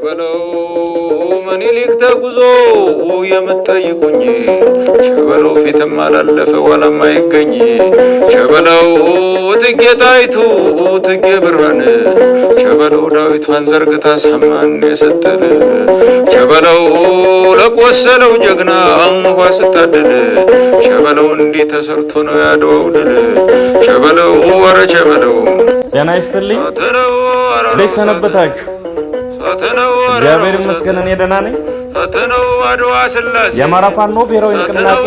ሸበለው ምኒልክ ተጉዞ የምትጠይቁኝ ሸበለው ፊትም አላለፈ ኋላም አይገኝ ሸበለው እቴጌ ጣይቱ እቴጌ ብርሃን ሸበለው ዳዊቷን ዘርግታ ሰማን የሰጠን ሸበለው ለቆሰለው ጀግና ውሃ ስታደል ሸበለው እንዲህ ተሰርቶ ነው ያድዋው ድል ሸበለው ወረ ሸበለው ጤና ይስጥልኝ። እንዴት ሰነበታችሁ? እግዚአብሔር ይመስገን እኔ ደህና ነኝ። የአማራ ፋኖ ብሔራዊ ንቅናቄ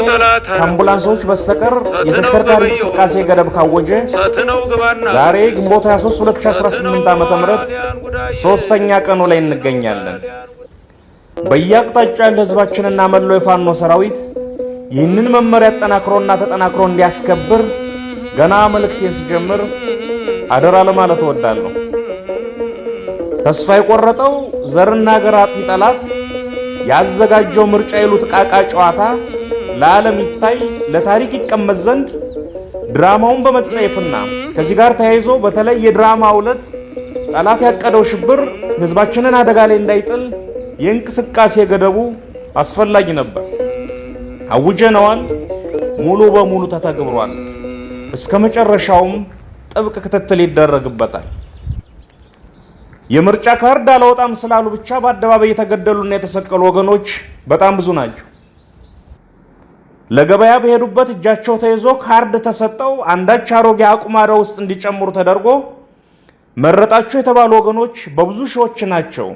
ከአምቡላንሶች በስተቀር የተሽከርካሪ እንቅስቃሴ ገደብ ካወጀ ዛሬ ግንቦት 23 2018 ዓ.ም ሶስተኛ ቀኑ ላይ እንገኛለን። በየአቅጣጫው ያለ ህዝባችንና መላው የፋኖ ሰራዊት ይህንን መመሪያ አጠናክሮና ተጠናክሮ እንዲያስከብር ገና መልእክቴን ስጀምር አደራ ለማለት እወዳለሁ። ተስፋ የቆረጠው ዘርና ሀገር አጥፊ ጠላት ያዘጋጀው ምርጫ ይሉት ቃቃ ጨዋታ ለዓለም ይታይ ለታሪክ ይቀመጥ ዘንድ ድራማውን በመጸየፍና ከዚህ ጋር ተያይዞ በተለይ የድራማው ዕለት ጠላት ያቀደው ሽብር ህዝባችንን አደጋ ላይ እንዳይጥል የእንቅስቃሴ ገደቡ አስፈላጊ ነበር። አውጀነዋል። ሙሉ በሙሉ ተተግብሯል። እስከ መጨረሻውም ጥብቅ ክትትል ይደረግበታል። የምርጫ ካርድ አላወጣም ስላሉ ብቻ በአደባባይ የተገደሉና የተሰቀሉ ወገኖች በጣም ብዙ ናቸው። ለገበያ በሄዱበት እጃቸው ተይዞ ካርድ ተሰጠው አንዳች አሮጌ አቁማዳ ውስጥ እንዲጨምሩ ተደርጎ መረጣቸው የተባሉ ወገኖች በብዙ ሺዎች ናቸው።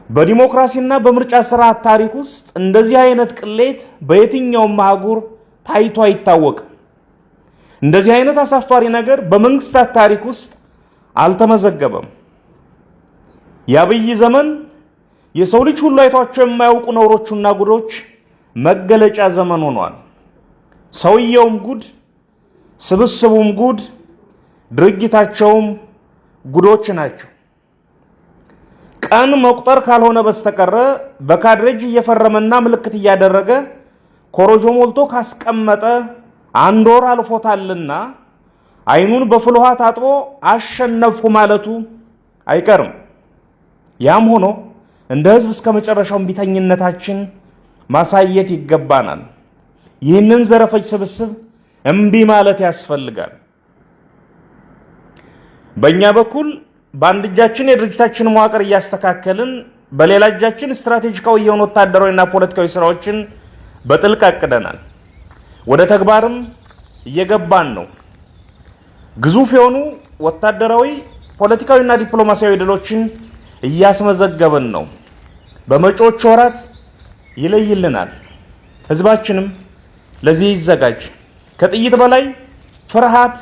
በዲሞክራሲና በምርጫ ስርዓት ታሪክ ውስጥ እንደዚህ አይነት ቅሌት በየትኛውም አህጉር ታይቶ አይታወቅም። እንደዚህ አይነት አሳፋሪ ነገር በመንግስታት ታሪክ ውስጥ አልተመዘገበም። የአብይ ዘመን የሰው ልጅ ሁሉ አይቷቸው የማያውቁ ነውሮችና ጉዶች መገለጫ ዘመን ሆኗል። ሰውየውም ጉድ፣ ስብስቡም ጉድ፣ ድርጊታቸውም ጉዶች ናቸው። ቀን መቁጠር ካልሆነ በስተቀረ በካድሬጅ እየፈረመና ምልክት እያደረገ ኮሮጆ ሞልቶ ካስቀመጠ አንድ ወር አልፎታልና አይኑን በፍል ውሃ ታጥቦ አሸነፍኩ ማለቱ አይቀርም። ያም ሆኖ እንደ ህዝብ እስከ መጨረሻው እምቢተኝነታችን ማሳየት ይገባናል። ይህንን ዘረፈጅ ስብስብ እምቢ ማለት ያስፈልጋል። በእኛ በኩል በአንድ እጃችን የድርጅታችን መዋቅር እያስተካከልን በሌላ እጃችን ስትራቴጂካዊ የሆኑ ወታደራዊና ፖለቲካዊ ስራዎችን በጥልቅ አቅደናል። ወደ ተግባርም እየገባን ነው። ግዙፍ የሆኑ ወታደራዊ ፖለቲካዊና ዲፕሎማሲያዊ ድሎችን እያስመዘገብን ነው። በመጪዎቹ ወራት ይለይልናል። ህዝባችንም ለዚህ ይዘጋጅ። ከጥይት በላይ ፍርሃት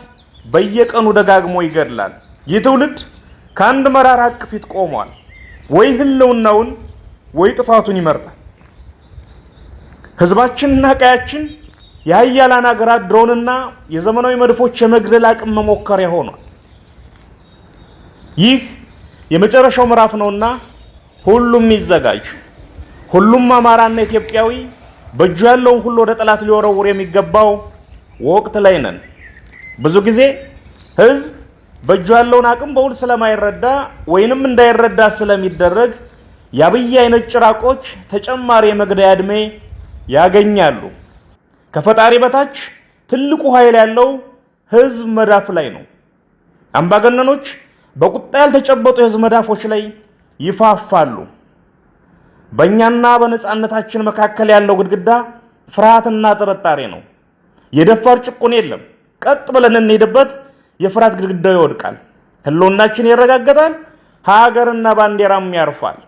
በየቀኑ ደጋግሞ ይገድላል። ይህ ትውልድ ከአንድ መራራ ሐቅ ፊት ቆሟል። ወይ ህልውናውን ወይ ጥፋቱን ይመርጣል። ህዝባችንና ቀያችን የሀያላን ሀገራት ድሮንና የዘመናዊ መድፎች የመግደል አቅም መሞከሪያ ሆኗል። ይህ የመጨረሻው ምዕራፍ ነውና ሁሉም ይዘጋጅ። ሁሉም አማራና ኢትዮጵያዊ በእጁ ያለውን ሁሉ ወደ ጠላት ሊወረውር የሚገባው ወቅት ላይ ነን። ብዙ ጊዜ ህዝብ በእጁ ያለውን አቅም በውል ስለማይረዳ ወይንም እንዳይረዳ ስለሚደረግ የአብይ አይነት ጭራቆች ተጨማሪ የመግደያ ዕድሜ ያገኛሉ። ከፈጣሪ በታች ትልቁ ኃይል ያለው ህዝብ መዳፍ ላይ ነው። አምባገነኖች በቁጣ ያልተጨበጡ የህዝብ መዳፎች ላይ ይፋፋሉ። በእኛና በነፃነታችን መካከል ያለው ግድግዳ ፍርሃትና ጥርጣሬ ነው። የደፋር ጭቁን የለም። ቀጥ ብለን እንሄድበት፣ የፍርሃት ግድግዳው ይወድቃል። ህልውናችን ይረጋገጣል። ሀገርና ባንዲራም ያርፋል።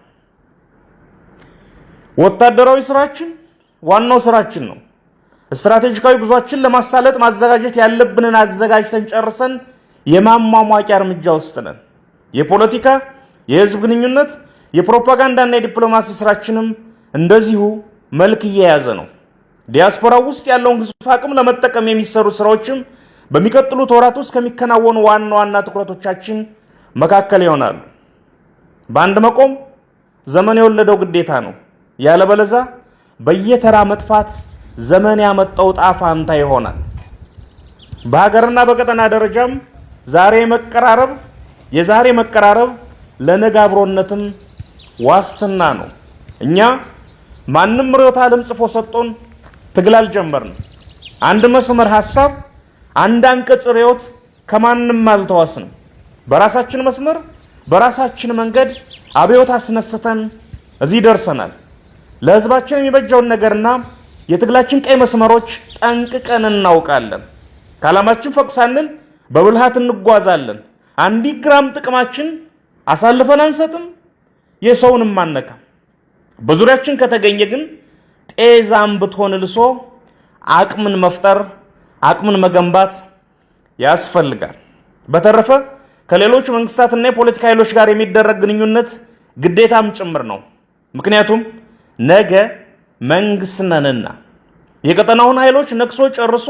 ወታደራዊ ስራችን ዋናው ስራችን ነው። ስትራቴጂካዊ ጉዟችን ለማሳለጥ ማዘጋጀት ያለብንን አዘጋጅተን ጨርሰን የማሟሟቂያ እርምጃ ውስጥ ነን። የፖለቲካ፣ የህዝብ ግንኙነት፣ የፕሮፓጋንዳና የዲፕሎማሲ ስራችንም እንደዚሁ መልክ እየያዘ ነው። ዲያስፖራው ውስጥ ያለውን ግዙፍ አቅም ለመጠቀም የሚሰሩ ስራዎችም በሚቀጥሉት ወራት ውስጥ ከሚከናወኑ ዋና ዋና ትኩረቶቻችን መካከል ይሆናሉ። በአንድ መቆም ዘመን የወለደው ግዴታ ነው። ያለበለዚያ በየተራ መጥፋት ዘመን ያመጣው ጣፋንታ ይሆናል። በሀገርና በቀጠና ደረጃም የዛሬ መቀራረብ ለነገ አብሮነትም ዋስትና ነው። እኛ ማንም ርዕዮተ ዓለም ጽፎ ሰጥቶን ትግል አልጀመርንም። አንድ መስመር ሐሳብ፣ አንድ አንቀጽ ርዕዮት ከማንም አልተዋስንም። በራሳችን መስመር በራሳችን መንገድ አብዮት አስነስተን እዚህ ደርሰናል። ለህዝባችን የሚበጀውን ነገርና የትግላችን ቀይ መስመሮች ጠንቅቀን እናውቃለን። ከዓላማችን ፈቅ ሳንል በብልሃት እንጓዛለን። አንዲት ግራም ጥቅማችን አሳልፈን አንሰጥም፣ የሰውንም አንነካም። በዙሪያችን ከተገኘ ግን ጤዛም ብትሆን ልሶ አቅምን መፍጠር አቅምን መገንባት ያስፈልጋል። በተረፈ ከሌሎች መንግስታትና የፖለቲካ ኃይሎች ጋር የሚደረግ ግንኙነት ግዴታም ጭምር ነው። ምክንያቱም ነገ መንግስት ነንና የቀጠናውን ኃይሎች ነክሶ ጨርሶ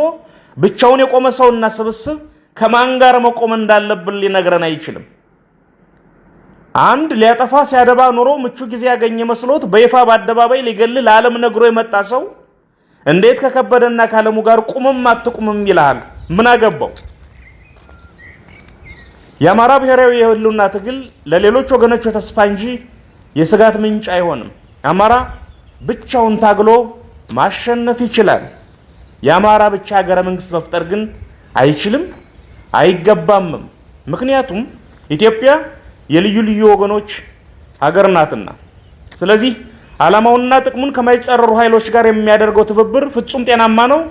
ብቻውን የቆመ ሰውና ስብስብ ከማን ጋር መቆም እንዳለብን ሊነግረን አይችልም። አንድ ሊያጠፋ ሲያደባ ኑሮ ምቹ ጊዜ ያገኘ መስሎት በይፋ በአደባባይ ሊገል ለዓለም ነግሮ የመጣ ሰው እንዴት ከከበደና ካለሙ ጋር ቁምም አትቁምም ይላል? ምን አገባው? የአማራ ብሔራዊ የህልውና ትግል ለሌሎች ወገኖች ተስፋ እንጂ የስጋት ምንጭ አይሆንም። አማራ ብቻውን ታግሎ ማሸነፍ ይችላል። የአማራ ብቻ ሀገረ መንግስት መፍጠር ግን አይችልም፣ አይገባምም። ምክንያቱም ኢትዮጵያ የልዩ ልዩ ወገኖች ሀገር ናትና። ስለዚህ ዓላማውንና ጥቅሙን ከማይጻረሩ ኃይሎች ጋር የሚያደርገው ትብብር ፍጹም ጤናማ ነው፣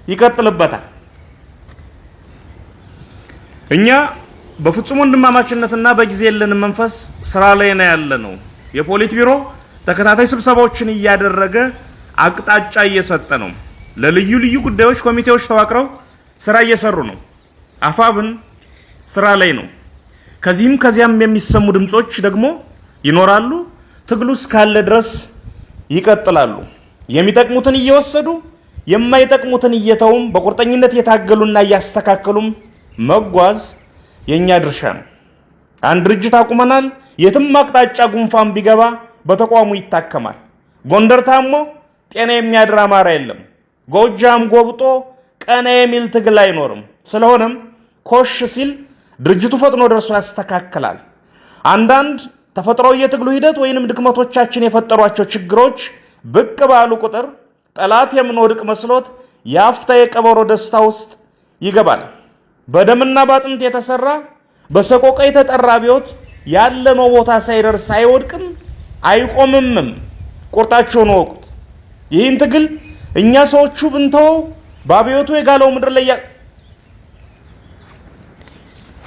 ይቀጥልበታል። እኛ በፍጹም ወንድማማችነትና በጊዜ የለን መንፈስ ስራ ላይ ነው ያለነው። የፖሊት ቢሮ ተከታታይ ስብሰባዎችን እያደረገ አቅጣጫ እየሰጠ ነው። ለልዩ ልዩ ጉዳዮች ኮሚቴዎች ተዋቅረው ስራ እየሰሩ ነው። አፋብን ስራ ላይ ነው። ከዚህም ከዚያም የሚሰሙ ድምጾች ደግሞ ይኖራሉ። ትግሉ እስካለ ድረስ ይቀጥላሉ። የሚጠቅሙትን እየወሰዱ የማይጠቅሙትን እየተውም በቁርጠኝነት እየታገሉና እያስተካከሉም መጓዝ የኛ ድርሻ ነው። አንድ ድርጅት አቁመናል። የትም አቅጣጫ ጉንፋን ቢገባ በተቋሙ ይታከማል። ጎንደር ታሞ ጤና የሚያድር አማራ የለም። ጎጃም ጎብጦ ቀና የሚል ትግል አይኖርም። ስለሆነም ኮሽ ሲል ድርጅቱ ፈጥኖ ደርሶ ያስተካክላል። አንዳንድ ተፈጥሯዊ የትግሉ ሂደት ወይንም ድክመቶቻችን የፈጠሯቸው ችግሮች ብቅ ባሉ ቁጥር ጠላት የምንወድቅ መስሎት የአፍታ የቀበሮ ደስታ ውስጥ ይገባል። በደምና ባጥንት የተሰራ በሰቆቃ የተጠራ አብዮት ያለመው ቦታ ሳይደርስ አይወድቅም፣ አይቆምምም። ቁርጣቸውን ወቁት። ይህን ትግል እኛ ሰዎቹ ብንተወው በአብዮቱ የጋለው ምድር ላይ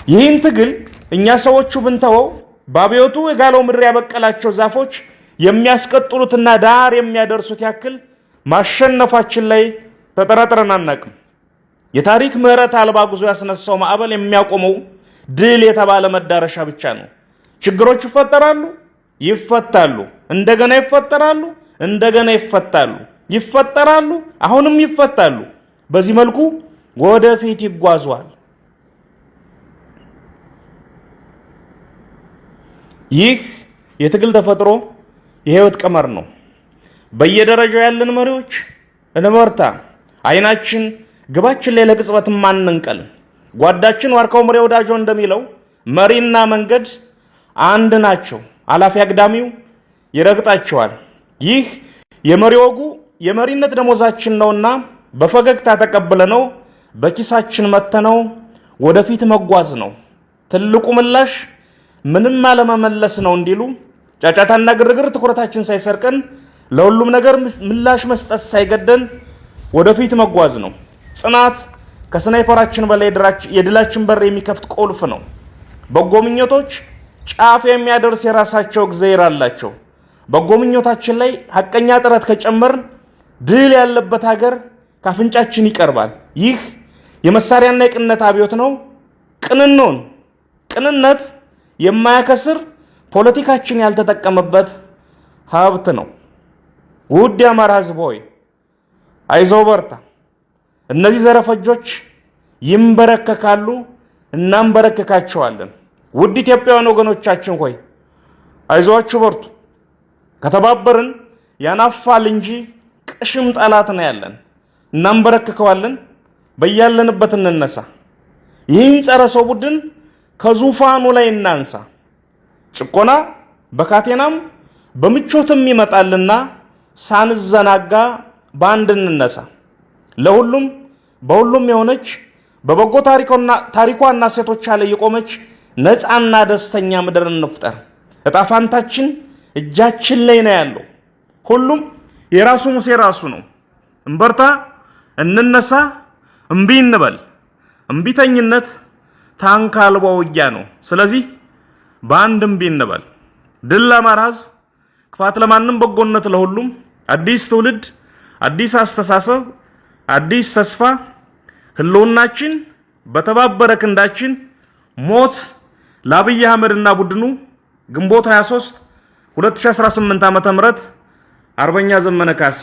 ይህን ትግል እኛ ሰዎቹ ብንተወው በአብዮቱ የጋለው ምድር ያበቀላቸው ዛፎች የሚያስቀጥሉትና ዳር የሚያደርሱት ያክል ማሸነፋችን ላይ ተጠራጥረን አናቅም። የታሪክ ምህረት አልባ ጉዞ ያስነሳው ማዕበል የሚያቆመው ድል የተባለ መዳረሻ ብቻ ነው። ችግሮች ይፈጠራሉ፣ ይፈታሉ፣ እንደገና ይፈጠራሉ፣ እንደገና ይፈታሉ፣ ይፈጠራሉ፣ አሁንም ይፈታሉ። በዚህ መልኩ ወደፊት ይጓዟል። ይህ የትግል ተፈጥሮ የህይወት ቀመር ነው። በየደረጃው ያለን መሪዎች እንበርታ። አይናችን ግባችን ላይ ለቅጽበት ማንንቀል። ጓዳችን ዋርካው ምሬ ወዳጆ እንደሚለው መሪና መንገድ አንድ ናቸው፣ አላፊ አግዳሚው ይረግጣቸዋል። ይህ የመሪ ወጉ የመሪነት ደሞዛችን ነውና በፈገግታ ተቀብለነው በኪሳችን መተነው ወደፊት መጓዝ ነው። ትልቁ ምላሽ ምንም አለመመለስ ነው እንዲሉ ጫጫታና ግርግር ትኩረታችን ሳይሰርቀን ለሁሉም ነገር ምላሽ መስጠት ሳይገደን ወደፊት መጓዝ ነው። ጽናት ከስናይፐራችን በላይ የድላችን በር የሚከፍት ቁልፍ ነው። በጎ ምኞቶች ጫፍ የሚያደርስ የራሳቸው እግዚአብሔር አላቸው። በጎ ምኞታችን ላይ ሐቀኛ ጥረት ከጨመርን ድል ያለበት ሀገር ካፍንጫችን ይቀርባል። ይህ የመሳሪያና የቅንነት አብዮት ነው። ቅንኖን ቅንነት የማያከስር ፖለቲካችን ያልተጠቀመበት ሀብት ነው። ውድ የአማራ ሕዝብ ሆይ አይዞህ በርታ። እነዚህ ዘረፈጆች ይንበረከካሉ፣ እናንበረከካቸዋለን። ውድ ኢትዮጵያውያን ወገኖቻችን ሆይ አይዟችሁ በርቱ። ከተባበርን ያናፋል እንጂ ቅሽም ጠላት ነው ያለን። እናንበረከከዋለን። በያለንበት እንነሳ። ይህን ጸረ ሰው ቡድን ከዙፋኑ ላይ እናንሳ። ጭቆና በካቴናም በምቾትም ይመጣልና ሳንዘናጋ በአንድ እንነሳ። ለሁሉም በሁሉም የሆነች በበጎ ታሪኳና ሴቶቿ ላይ የቆመች ነፃና ደስተኛ ምድር እንፍጠር። ዕጣ ፈንታችን እጃችን ላይ ነው ያለው። ሁሉም የራሱ ሙሴ ራሱ ነው። እንበርታ፣ እንነሳ፣ እምቢ እንበል። እምቢተኝነት ታንክ አልባ ውጊያ ነው። ስለዚህ በአንድ እምቢ እንበል። ድል ለአማራ ሕዝብ፣ ክፋት ለማንም፣ በጎነት ለሁሉም። አዲስ ትውልድ፣ አዲስ አስተሳሰብ፣ አዲስ ተስፋ። ህልውናችን በተባበረ ክንዳችን። ሞት ለአብይ አህመድና ቡድኑ። ግንቦት 23 2018 ዓ.ም አርበኛ ዘመነ ካሴ